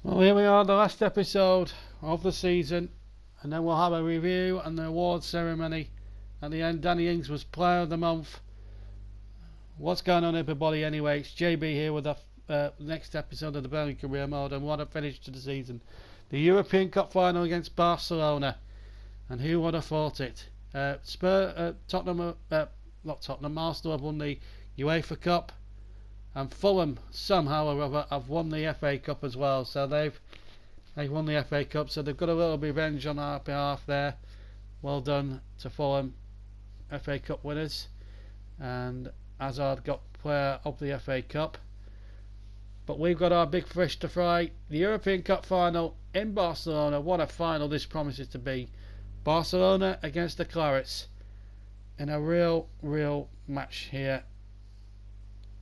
Well, here we are, the last episode of the season, and then we'll have a review and the awards ceremony. At the end, Danny Ings was Player of the Month. What's going on, everybody? Anyway, it's JB here with the next episode of the Burnley Career Mode, and what a finish to the season. The European Cup final against Barcelona, and who would have thought it? Arsenal have won the UEFA Cup, and Fulham somehow or other have won the FA Cup as well. So they've won the FA Cup, so they've got a little revenge on our behalf there. Well done to Fulham, FA Cup winners, and Hazard got Player of the FA Cup. But we've got our big fish to fry, the European Cup final in Barcelona. What a final this promises to be. Barcelona against the Clarets in a real match here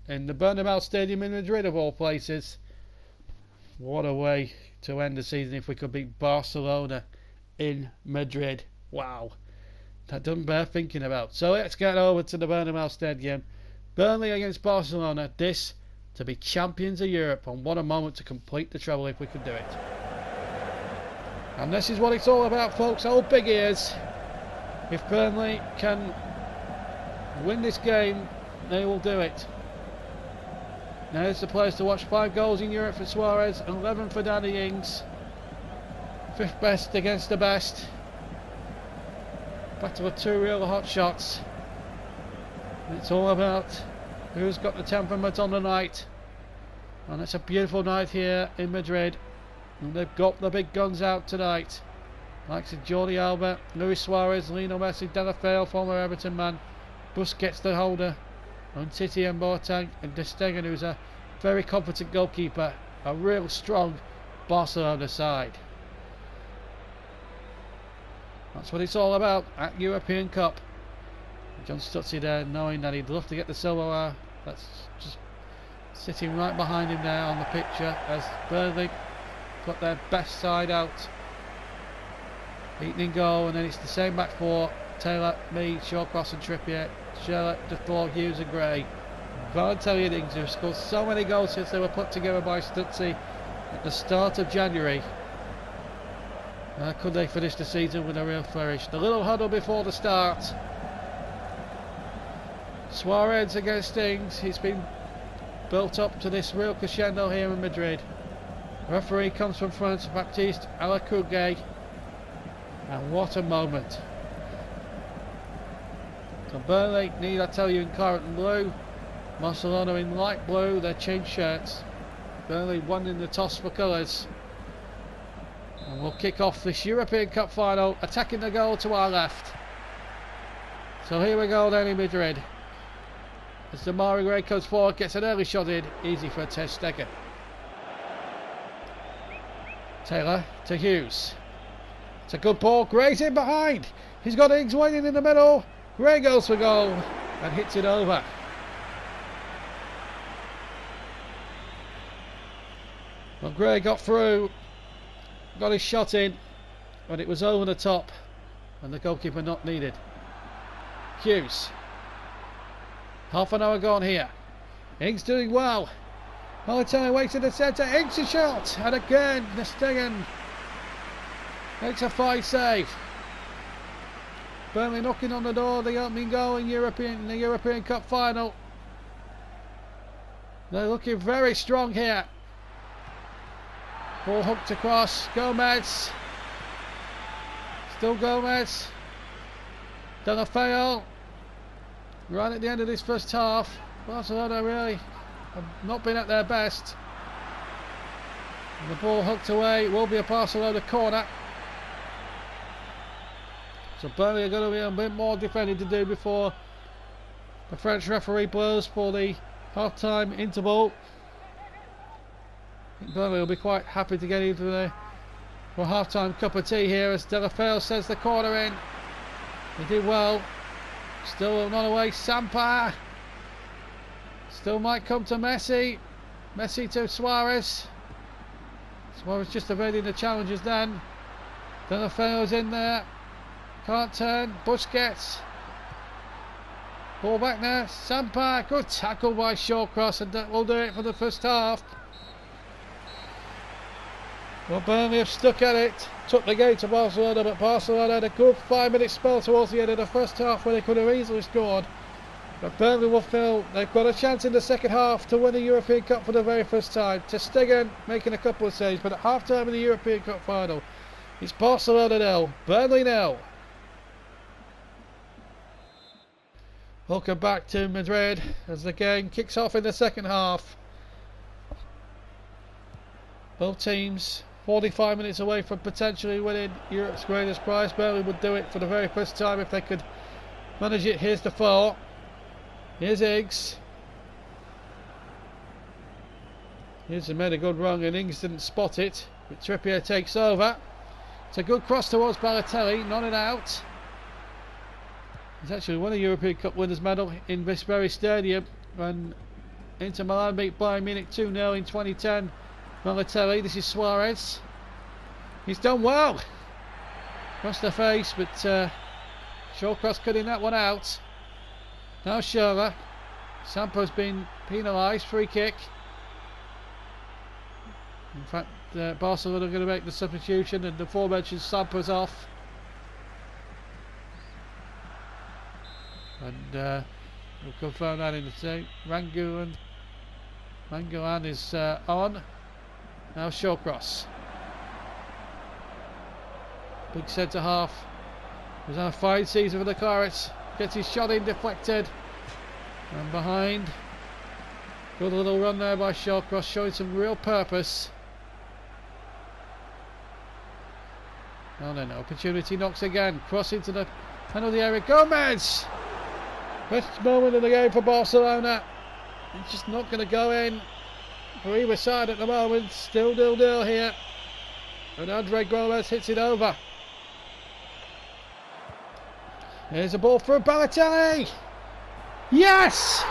in the Bernabeu Stadium in Madrid, of all places. What a way to end the season if we could beat Barcelona in Madrid. Wow, that doesn't bear thinking about. So let's get over to the Bernabeu Stadium. Burnley against Barcelona, this to be champions of Europe, and what a moment to complete the treble if we could do it. And this is what it's all about, folks. Hold big ears. If Burnley can win this game, they will do it. Now here's the players to watch. 5 goals in Europe for Suarez, 11 for Danny Ings. 5th best against the best. Battle of 2 real hot shots. It's all about who's got the temperament on the night. And it's a beautiful night here in Madrid. And they've got the big guns out tonight. Likes of Jordi Alba, Luis Suarez, Lionel Messi, De La Feu, former Everton man, Busquets the holder, Titi and Boateng, and De Stegen, who's a very competent goalkeeper. A real strong Barcelona side. That's what it's all about at European Cup. John Stutzy there, knowing that he'd love to get the silverware. That's just sitting right behind him there on the picture as Burnley got their best side out. Eaton in goal, and then it's the same back four. Taylor, me, Shawcross and Trippier, Sheller, Defoe, Hughes and Gray. Valentine Ings, who've scored so many goals since they were put together by Stutzy at the start of January. Could they finish the season with a real flourish? The little huddle before the start. Suarez against Ings. He's been built up to this real crescendo here in Madrid. Referee comes from France, Baptiste Alacourgue. And what a moment. So Burnley need, I tell you, in claret and blue. Barcelona in light blue. They changed shirts. Burnley won in the toss for colours. And we'll kick off this European Cup final, attacking the goal to our left. So here we go then in Madrid. As the Mari Gray comes forward, gets an early shot in. Easy for Ter Stegen. Taylor to Hughes. It's a good ball. Gray's in behind. He's got Ings waiting in the middle. Gray goes for goal and hits it over. Well, Gray got through, got his shot in, but it was over the top, and the goalkeeper not needed. Hughes. Half an hour gone here. Ings doing well. Valentine waits in the centre. Ings a shot, and again the Stegen makes a fine save. Burnley knocking on the door of the opening goal in the European Cup final. They're looking very strong here. Ball hooked across. Gomez. Still Gomez. De La Feu. Right at the end of this first half. Barcelona really have not been at their best. And the ball hooked away. It will be a Barcelona corner. So Burnley are going to be a bit more defending to do before the French referee blows for the half-time interval. I think Burnley will be quite happy to get into the for a half-time cup of tea here as De La Feu sends the corner in. He did well. Still not away. Sampa. Still might come to Messi. Messi to Suarez. Suarez just evading the challenges then. De La Feu's in there. Can't turn. Busquets. Ball back there. Sampa. Good tackle by Shawcross, and that will do it for the first half. Well, Burnley have stuck at it, took the game to Barcelona, but Barcelona had a good 5-minute spell towards the end of the first half where they could have easily scored. But Burnley will feel they've got a chance in the second half to win the European Cup for the very first time. Ter Stegen making a couple of saves, but at half time in the European Cup final, it's Barcelona 0, Burnley 0. Welcome back to Madrid as the game kicks off in the second half. Both teams 45 minutes away from potentially winning Europe's greatest prize. Burnley would do it for the very first time if they could manage it. Here's the 4. Here's Ings. Here's made a good run and Ings didn't spot it. But Trippier takes over. It's a good cross towards Balotelli, not an out. He's actually won a European Cup winners medal in this very stadium when Inter Milan beat Bayern Munich 2-0 in 2010. Balotelli, this is Suarez. He's done well. Across the face, but Shawcross cutting that one out. Now Schürrle. Sampo's been penalised. Free kick. In fact, Barcelona are going to make the substitution, and the aforementioned Sampo's off. And we'll confirm that in the tape. Rangulan is on. Now Shawcross. Big centre half. He's had a fine season for the Clarets. Gets his shot in, deflected. And behind. Good little run there by Shawcross, showing some real purpose. Oh, then opportunity knocks again. Cross into the penalty area. Gomez! Best moment of the game for Barcelona. It's just not going to go in for either side at the moment. Still 0-0 here. And Andre Gomez hits it over. Here's a ball for Balotelli. Yes!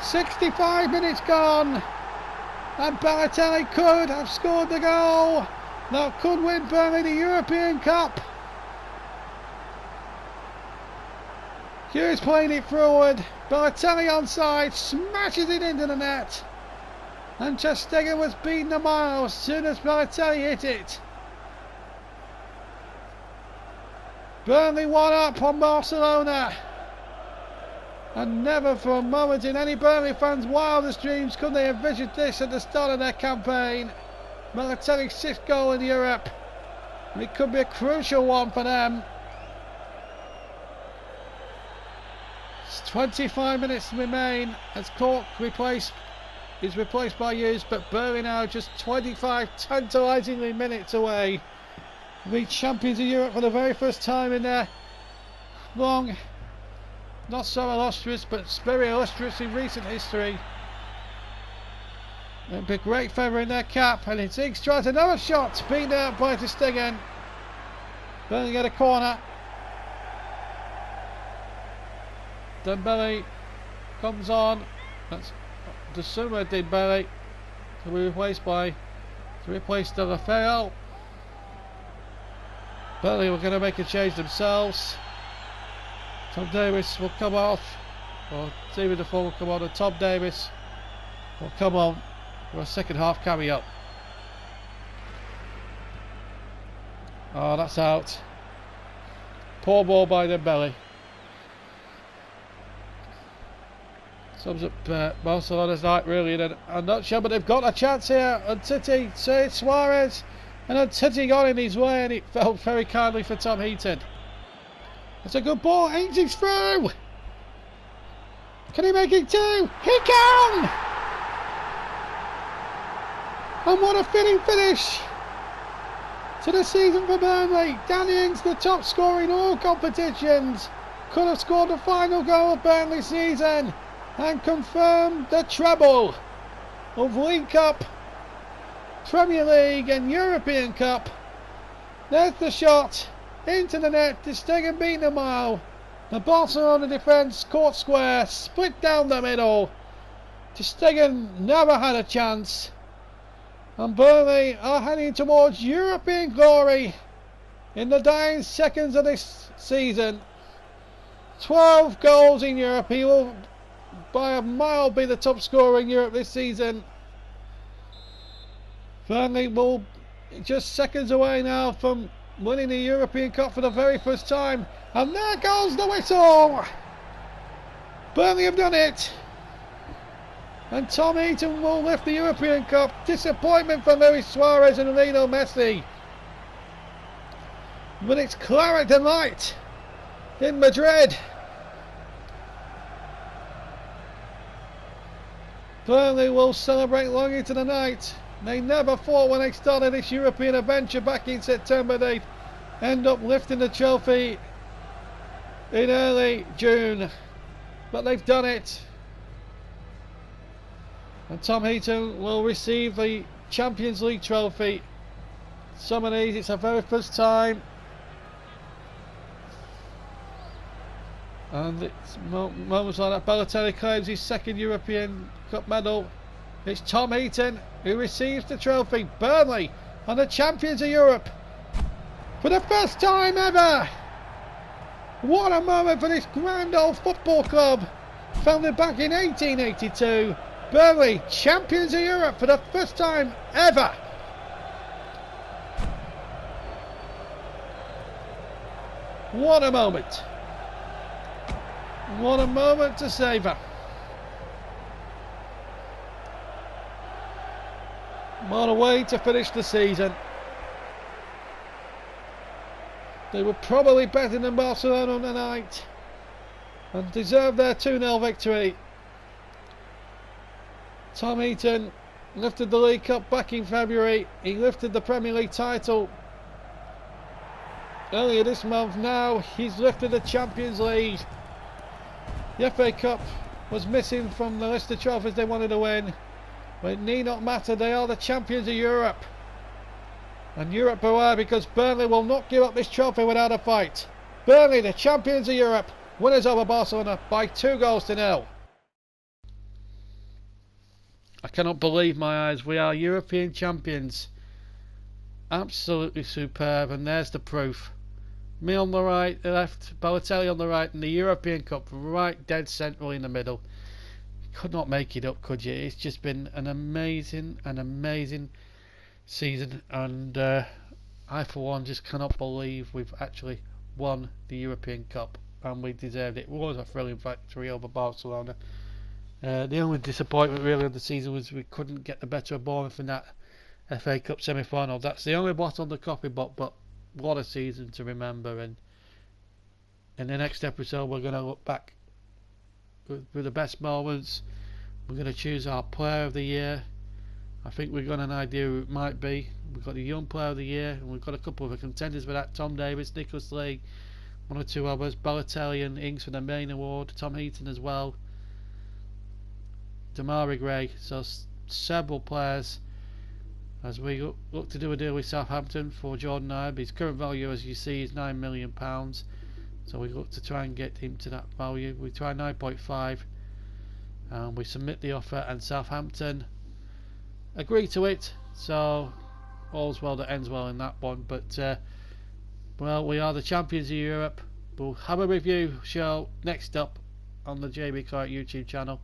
65 minutes gone. And Balotelli could have scored the goal that could win Burnley the European Cup. Hughes playing it forward. Balotelli onside, smashes it into the net. And Ter Stegen was beaten a mile as soon as Balotelli hit it. Burnley 1 up on Barcelona. And never for a moment in any Burnley fans' wildest dreams could they envisage this at the start of their campaign. Balotelli's 6th goal in Europe. And it could be a crucial one for them. It's 25 minutes to remain as Cork is replaced by Hughes, but Burnley now just 25 tantalisingly minutes away to be champions of Europe for the very first time in their long, not so illustrious, but very illustrious in recent history. A big great feather in their cap, and it's Ings tries another shot, beaten out by Ter Stegen. Burnley get a corner. Dembele comes on. That's the Summer Dembele to be replaced De La Feo. Burnley were going to make a change themselves. Tom Davis will come off, or Stephen Defoe will come on, and Tom Davis will come on for a second half cameo. Oh, that's out. Poor ball by Dembele. Sums up Barcelona's night really in a nutshell, but they've got a chance here. And Titi says Suarez, and then Titi got in his way, and it fell very kindly for Tom Heaton. It's a good ball. Ings is through. Can he make it 2? He can! And what a fitting finish to the season for Burnley. Danny Ings, the top scorer in all competitions, could have scored the final goal of Burnley's season and confirmed the treble of League Cup, Premier League and European Cup. There's the shot into the net. Ter Stegen beating a mile. The Barcelona defence caught square, split down the middle. Ter Stegen never had a chance. And Burnley are heading towards European glory in the dying seconds of this season. 12 goals in Europe. He will by a mile be the top scorer in Europe this season. Burnley will just seconds away now from winning the European Cup for the very first time. And there goes the whistle! Burnley have done it! And Tom Heaton will lift the European Cup. Disappointment for Luis Suarez and Lionel Messi. But it's claret and light in Madrid. Burnley will celebrate long into the night. They never thought when they started this European adventure back in September they'd end up lifting the trophy in early June. But they've done it. And Tom Heaton will receive the Champions League trophy. Some of these, it's the very first time. And it's moments like that. Balotelli claims his second European Cup medal. It's Tom Heaton who receives the trophy. Burnley are the champions of Europe for the first time ever. What a moment for this grand old football club. Founded back in 1882. Burnley, champions of Europe for the first time ever. What a moment. What a moment to savour. What a way to finish the season. They were probably better than Barcelona on the night and deserved their 2-0 victory. Tom Heaton lifted the League Cup back in February. He lifted the Premier League title earlier this month. Now he's lifted the Champions League. The FA Cup was missing from the list of trophies they wanted to win, but it need not matter. They are the champions of Europe. And Europe beware, because Burnley will not give up this trophy without a fight. Burnley, the champions of Europe, winners over Barcelona by 2-0. I cannot believe my eyes. We are European champions. Absolutely superb, and there's the proof. Me on the right, left, Balotelli on the right, and the European Cup right dead central in the middle. Could not make it up, could you? It's just been an amazing season, and I for one just cannot believe we've actually won the European Cup, and we deserved it. It was a thrilling victory over Barcelona. The only disappointment really of the season was we couldn't get the better of Bournemouth in that FA Cup semi-final. That's the only blot on the coffee, but what a season to remember. And in the next episode we're going to look back with the best moments. We're going to choose our player of the year. I think we've got an idea who it might be. We've got a young player of the year, and we've got a couple of contenders for that. Tom Davies, Nicholas Lee, one or two others. Balotelli and Ings for the main award. Tom Heaton as well. Damari Gray. So several players as we look to do a deal with Southampton for Jordan Ibe. His current value, as you see, is £9 million. So we look to try and get him to that value. We try 9.5 and we submit the offer, and Southampton agree to it. So all's well that ends well in that one. But well, we are the champions of Europe. We'll have a review show next up on the JB Clark YouTube channel.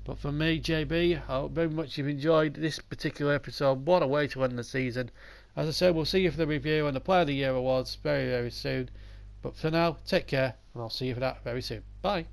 But for me, JB, I hope very much you've enjoyed this particular episode. What a way to end the season. As I said, we'll see you for the review and the Player of the Year awards very soon. But for now, take care, and I'll see you for that very soon. Bye.